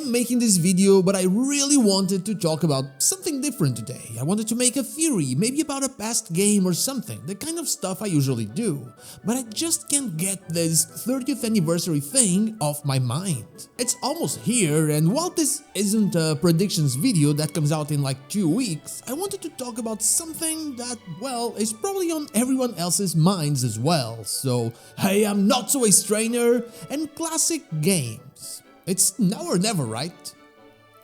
I'm making this video, but I really wanted to talk about something different today. I wanted to make a theory, maybe about a past game or something, the kind of stuff I usually do. But I just can't get this 30th anniversary thing off my mind. It's almost here, and while this isn't a predictions video that comes out in like 2 weeks, I wanted to talk about something that, well, is probably on everyone else's minds as well. So, hey, I'm notsoAceTrainer and classic games. It's now or never, right?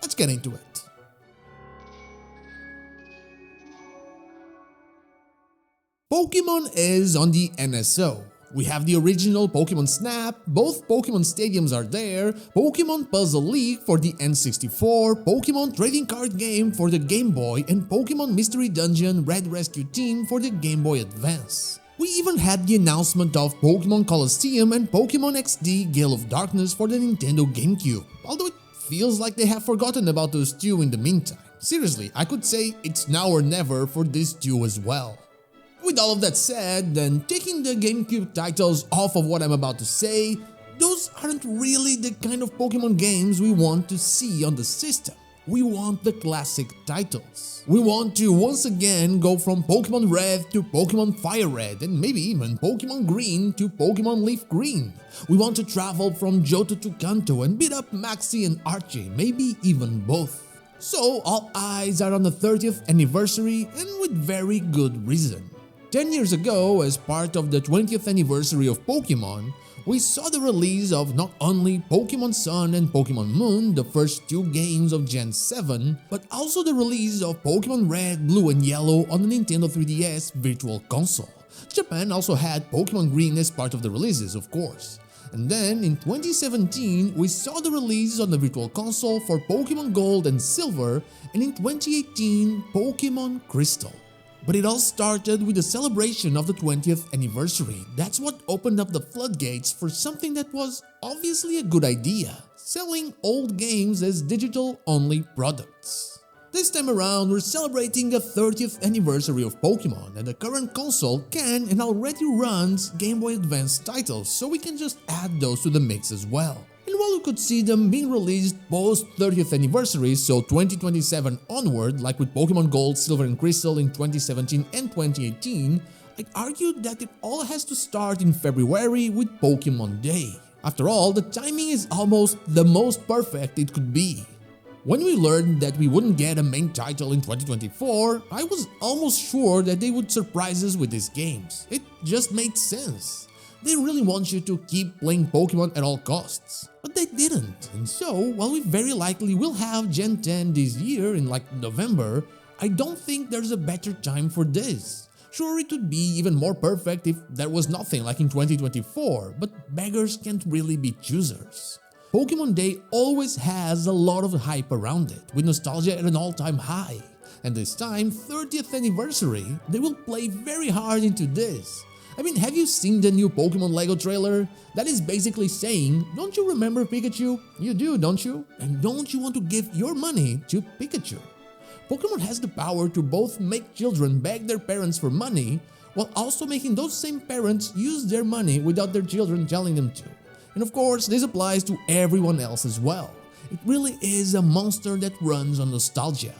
Let's get into it. Pokemon is on the NSO. We have the original Pokemon Snap, both Pokemon Stadiums are there, Pokemon Puzzle League for the N64, Pokemon Trading Card Game for the Game Boy, and Pokemon Mystery Dungeon Red Rescue Team for the Game Boy Advance. We even had the announcement of Pokemon Colosseum and Pokemon XD Gale of Darkness for the Nintendo GameCube, although it feels like they have forgotten about those two in the meantime. Seriously, I could say it's now or never for these two as well. With all of that said, then taking the GameCube titles off of what I'm about to say, those aren't really the kind of Pokemon games we want to see on the system. We want the classic titles. We want to once again go from Pokemon Red to Pokemon Fire Red and maybe even Pokemon Green to Pokemon Leaf Green. We want to travel from Johto to Kanto and beat up Maxie and Archie, maybe even both. So all eyes are on the 30th anniversary, and with very good reason. 10 years ago, as part of the 20th anniversary of Pokemon, we saw the release of not only Pokemon Sun and Pokemon Moon, the first two games of Gen 7, but also the release of Pokemon Red, Blue and Yellow on the Nintendo 3DS Virtual Console. Japan also had Pokemon Green as part of the releases, of course. And then in 2017, we saw the release on the Virtual Console for Pokemon Gold and Silver, and in 2018, Pokemon Crystal. But it all started with the celebration of the 20th anniversary. That's what opened up the floodgates for something that was obviously a good idea: selling old games as digital-only products. This time around, we're celebrating the 30th anniversary of Pokemon, and the current console can and already runs Game Boy Advance titles, so we can just add those to the mix as well. And while we could see them being released post 30th anniversary, so 2027 onward, like with Pokemon Gold, Silver and Crystal in 2017 and 2018, I'd argue that it all has to start in February with Pokemon Day. After all, the timing is almost the most perfect it could be. When we learned that we wouldn't get a main title in 2024, I was almost sure that they would surprise us with these games. It just made sense. They really want you to keep playing Pokemon at all costs. But they didn't, and so, while we very likely will have Gen 10 this year in like November, I don't think there's a better time for this. Sure, it would be even more perfect if there was nothing like in 2024, but beggars can't really be choosers. Pokemon Day always has a lot of hype around it, with nostalgia at an all-time high. And this time, 30th anniversary, they will play very hard into this. I mean, have you seen the new Pokemon Lego trailer? That is basically saying, don't you remember Pikachu? You do, don't you? And don't you want to give your money to Pikachu? Pokemon has the power to both make children beg their parents for money, while also making those same parents use their money without their children telling them to. And of course, this applies to everyone else as well. It really is a monster that runs on nostalgia.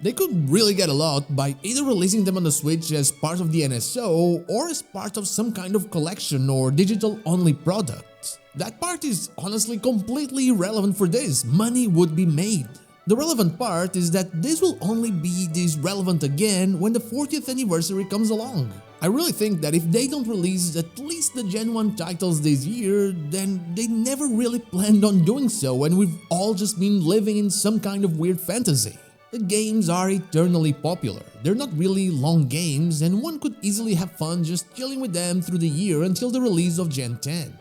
They could really get a lot by either releasing them on the Switch as part of the NSO or as part of some kind of collection or digital-only product. That part is honestly completely irrelevant for this. Money would be made. The relevant part is that this will only be this relevant again when the 40th anniversary comes along. I really think that if they don't release at least the Gen 1 titles this year, then they never really planned on doing so, and we've all just been living in some kind of weird fantasy. The games are eternally popular. They're not really long games, and one could easily have fun just chilling with them through the year until the release of Gen 10.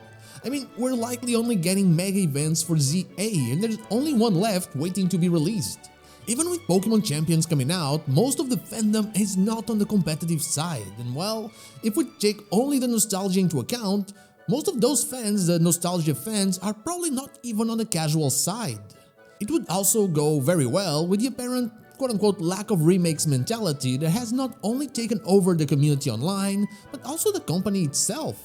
I mean, we're likely only getting mega events for ZA, and there's only one left waiting to be released. Even with Pokemon Champions coming out, most of the fandom is not on the competitive side, and well, if we take only the nostalgia into account, most of those fans, the nostalgia fans, are probably not even on the casual side. It would also go very well with the apparent quote-unquote lack of remakes mentality that has not only taken over the community online, but also the company itself.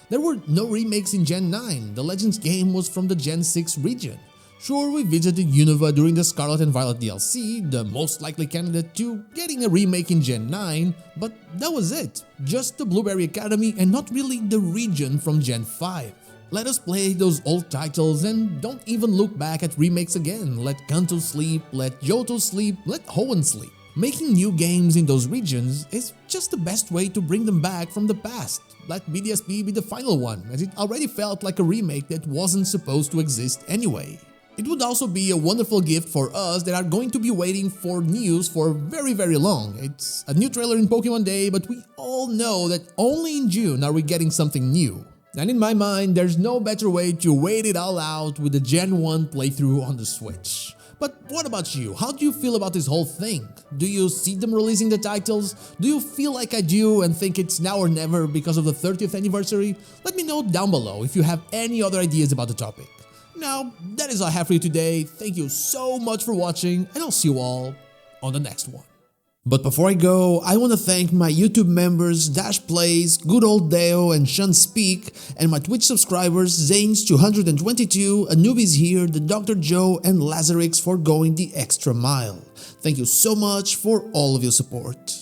There were no remakes in Gen 9, the Legends game was from the Gen 6 region. Sure, we visited Unova during the Scarlet and Violet DLC, the most likely candidate to getting a remake in Gen 9, but that was it. Just the Blueberry Academy and not really the region from Gen 5. Let us play those old titles and don't even look back at remakes again. Let Kanto sleep, let Johto sleep, let Hoenn sleep. Making new games in those regions is just the best way to bring them back from the past. Let BDSP be the final one, as it already felt like a remake that wasn't supposed to exist anyway. It would also be a wonderful gift for us that are going to be waiting for news for very long. It's a new trailer in Pokemon Day, but we all know that only in June are we getting something new. And in my mind, there's no better way to wait it all out with the Gen 1 playthrough on the Switch. But what about you? How do you feel about this whole thing? Do you see them releasing the titles? Do you feel like I do and think it's now or never because of the 30th anniversary? Let me know down below if you have any other ideas about the topic. Now, that is all I have for you today. Thank you so much for watching, and I'll see you all on the next one. But before I go, I want to thank my YouTube members Dash Plays, Good Old Deo, and Shun Speak, and my Twitch subscribers Zanes222, Anubis Here, the Dr. Joe, and Lazarix for going the extra mile. Thank you so much for all of your support.